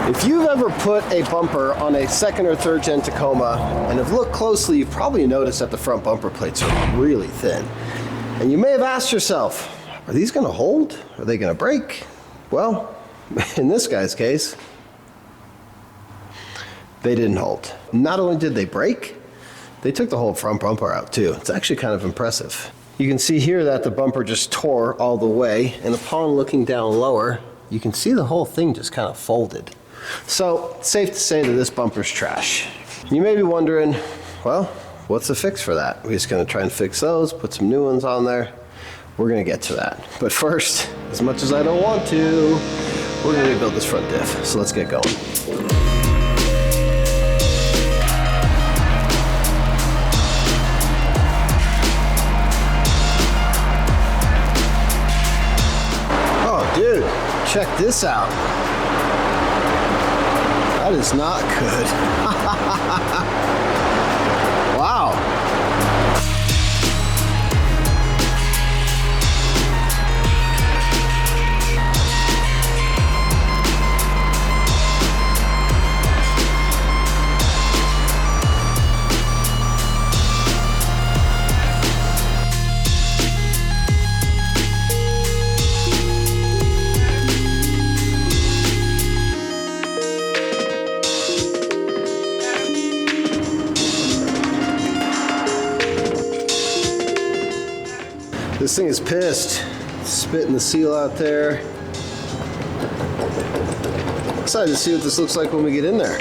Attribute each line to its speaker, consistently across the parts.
Speaker 1: If you've ever put a bumper on a second or third gen Tacoma and have looked closely, you've probably noticed that the front bumper plates are really thin. And you may have asked yourself, are these going to hold? Are they going to break? Well, in this guy's case, they didn't hold. Not only did they break, they took the whole front bumper out too. It's actually kind of impressive. You can see here that the bumper just tore all the way, and upon looking down lower, you can see the whole thing just kind of folded. So, it's safe to say that this bumper's trash. You may be wondering, well, what's the fix for that? We're just going to try and fix those, put some new ones on there. We're going to get to that. But first, as much as I don't want to, we're going to rebuild this front diff. So let's get going. Oh, dude, check this out. That is not good. Wow. This thing is pissed. Spitting the seal out there. Excited to see what this looks like when we get in there.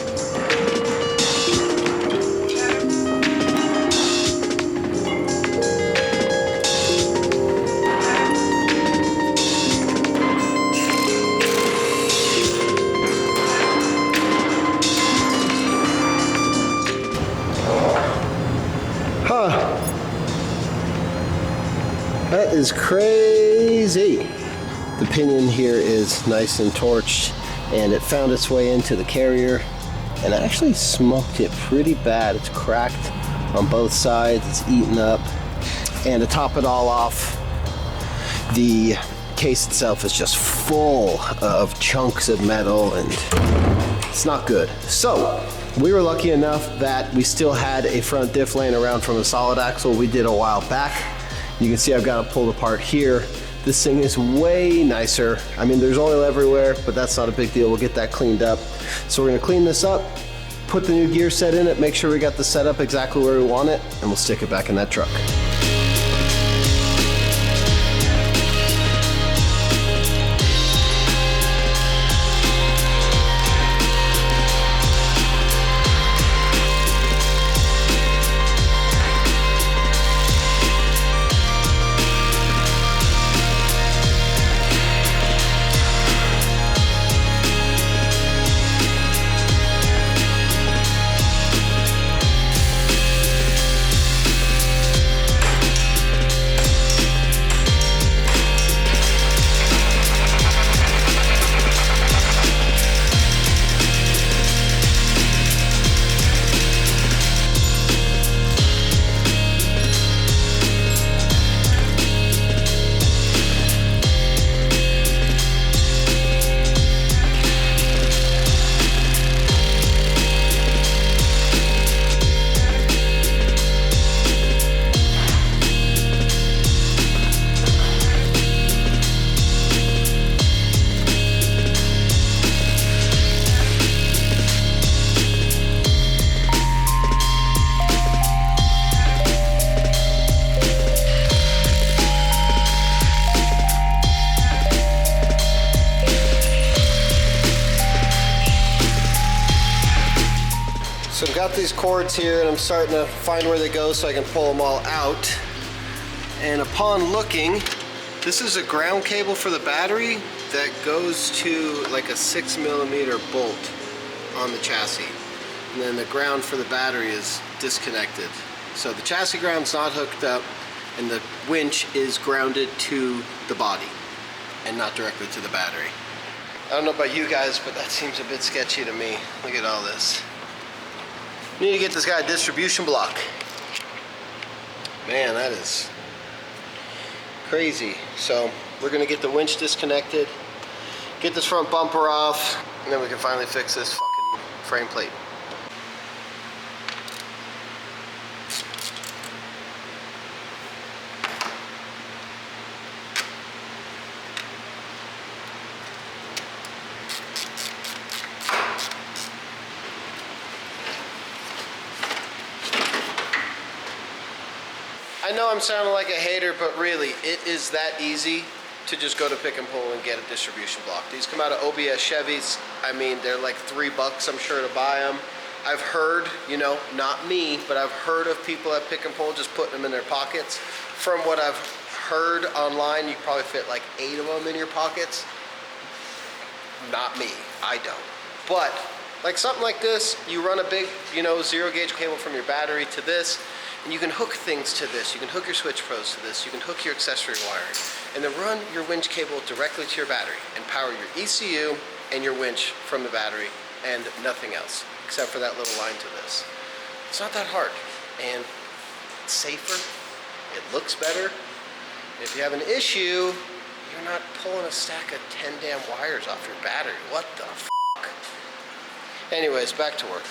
Speaker 1: That is crazy. The pinion here is nice and torched, and it found its way into the carrier and actually smoked it pretty bad. It's cracked on both sides, it's eaten up, and to top it all off, the case itself is just full of chunks of metal, and it's not good. So we were lucky enough that we still had a front diff laying around from a solid axle we did a while back. You can see I've got it pulled apart here. This thing is way nicer. I mean, there's oil everywhere, but that's not a big deal. We'll get that cleaned up. So we're gonna clean this up, put the new gear set in it, make sure we got the setup exactly where we want it, and we'll stick it back in that truck. So I've got these cords here and I'm starting to find where they go so I can pull them all out. And upon looking, this is a ground cable for the battery that goes to like a 6mm bolt on the chassis. And then the ground for the battery is disconnected. So the chassis ground's not hooked up and the winch is grounded to the body and not directly to the battery. I don't know about you guys, but that seems a bit sketchy to me. Look at all this. We need to get this guy a distribution block. Man, that is crazy. So we're gonna get the winch disconnected, get this front bumper off, And then we can finally fix this fucking frame plate. I know I'm sounding like a hater, but really, it is that easy to just go to Pick and Pull and get a distribution block. These come out of OBS Chevys. I mean, they're like $3, I'm sure, to buy them. I've heard, you know, not me, but I've heard of people at Pick and Pull just putting them in their pockets. From what I've heard online, you can probably fit like 8 of them in your pockets. Not me, I don't. But like something like this, you run a big, you know, 0 gauge cable from your battery to this, and you can hook things to this. You can hook your switch pros to this. You can hook your accessory wiring, and then run your winch cable directly to your battery and power your ECU and your winch from the battery and nothing else, except for that little line to this. It's not that hard, and it's safer. It looks better. If you have an issue, you're not pulling a stack of 10 damn wires off your battery. What the fuck? Anyways, back to work.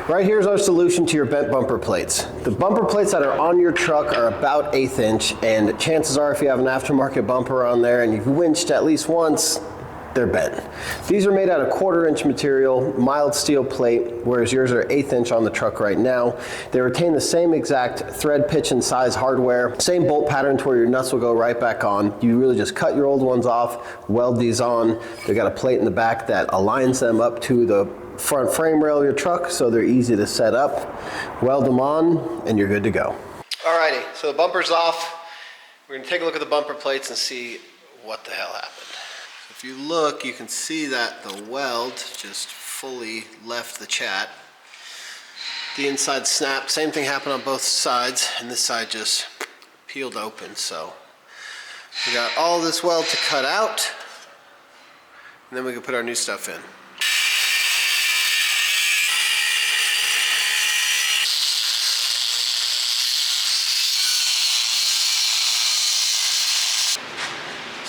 Speaker 1: Right here's our solution to your bent bumper plates. The bumper plates that are on your truck are about 1/8 inch, and chances are if you have an aftermarket bumper on there and you've winched at least once, they're bent. These are made out of 1/4 inch material, mild steel plate, whereas yours are 1/8 inch on the truck right now. They retain the same exact thread, pitch, and size hardware, same bolt pattern to where your nuts will go right back on. You really just cut your old ones off, weld these on. They've got a plate in the back that aligns them up to the front frame rail of your truck, so they're easy to set up. Weld them on, and you're good to go. Alrighty, so the bumper's off. We're gonna take a look at the bumper plates and see what the hell happened. If you look, you can see that the weld just fully left the chat. The inside snapped. Same thing happened on both sides, and this side just peeled open. So we got all this weld to cut out, and then we can put our new stuff in.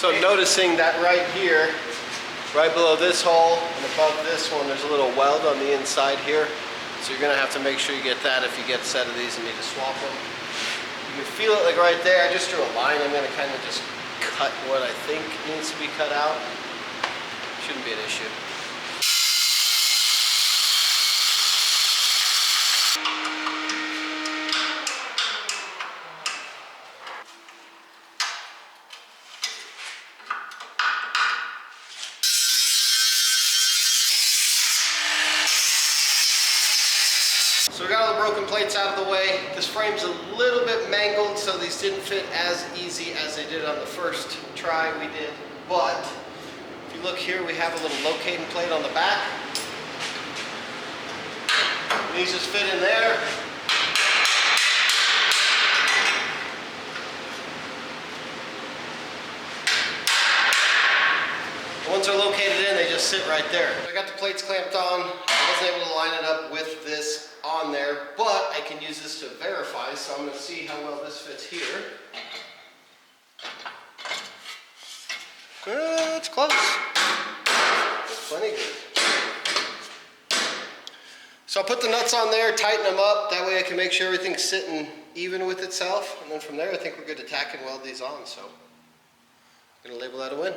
Speaker 1: So noticing that right here, right below this hole and above this one, there's a little weld on the inside here. So you're gonna have to make sure you get that if you get a set of these and need to swap them. You can feel it like right there. I just drew a line. I'm gonna kind of just cut what I think needs to be cut out. Shouldn't be an issue. So we got all the broken plates out of the way. This frame's a little bit mangled, so these didn't fit as easy as they did on the first try we did. But if you look here, we have a little locating plate on the back. These just fit in there. Once they're located in, they just sit right there. I got the plates clamped on. I wasn't able to line it up with this on there, but I can use this to verify, so I'm going to see how well this fits here. It's close. It's plenty good. So I'll put the nuts on there, tighten them up, that way I can make sure everything's sitting even with itself, and then from there I think we're good to tack and weld these on, so I'm going to label that a win.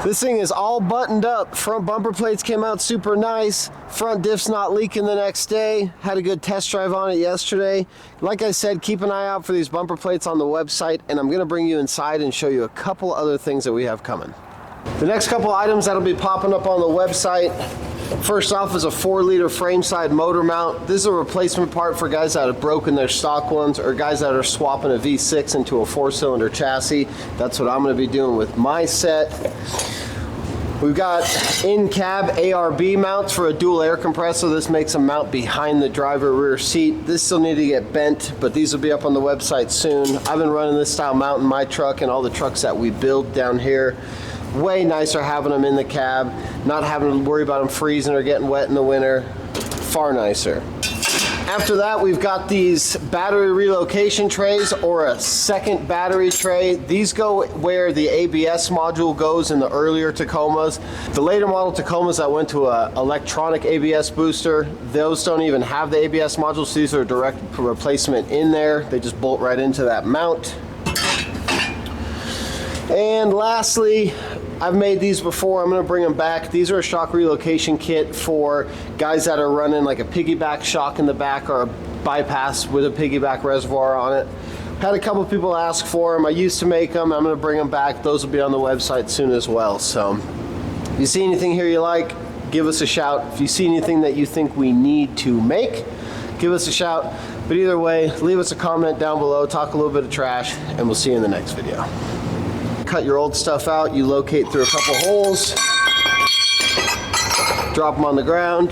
Speaker 1: This thing is all buttoned up. Front bumper plates came out super nice. Front diff's not leaking the next day. Had a good test drive on it yesterday. Like I said, keep an eye out for these bumper plates on the website, and I'm gonna bring you inside and show you a couple other things that we have coming. The next couple items that'll be popping up on the website. First off is a 4-liter frame side motor mount. This is a replacement part for guys that have broken their stock ones or guys that are swapping a V6 into a 4-cylinder chassis. That's what I'm going to be doing with my set. We've got in-cab ARB mounts for a dual air compressor. This makes them mount behind the driver rear seat. This still need to get bent, but these will be up on the website soon. I've been running this style mount in my truck and all the trucks that we build down here. Way nicer having them in the cab, not having to worry about them freezing or getting wet in the winter. Far nicer. After that, we've got these battery relocation trays, or a second battery tray. These go where the ABS module goes in the earlier Tacomas. The later model Tacomas that went to an electronic ABS booster, those don't even have the ABS modules. So these are a direct replacement in there. They just bolt right into that mount. And lastly, I've made these before, I'm going to bring them back. These are a shock relocation kit for guys that are running like a piggyback shock in the back or a bypass with a piggyback reservoir on it. Had a couple people ask for them. I used to make them. I'm going to bring them back. Those will be on the website soon as well. So if you see anything here you like, give us a shout. If you see anything that you think we need to make, give us a shout. But either way, leave us a comment down below, talk a little bit of trash, and we'll see you in the next video. Cut your old stuff out, you locate through a couple holes, drop them on the ground,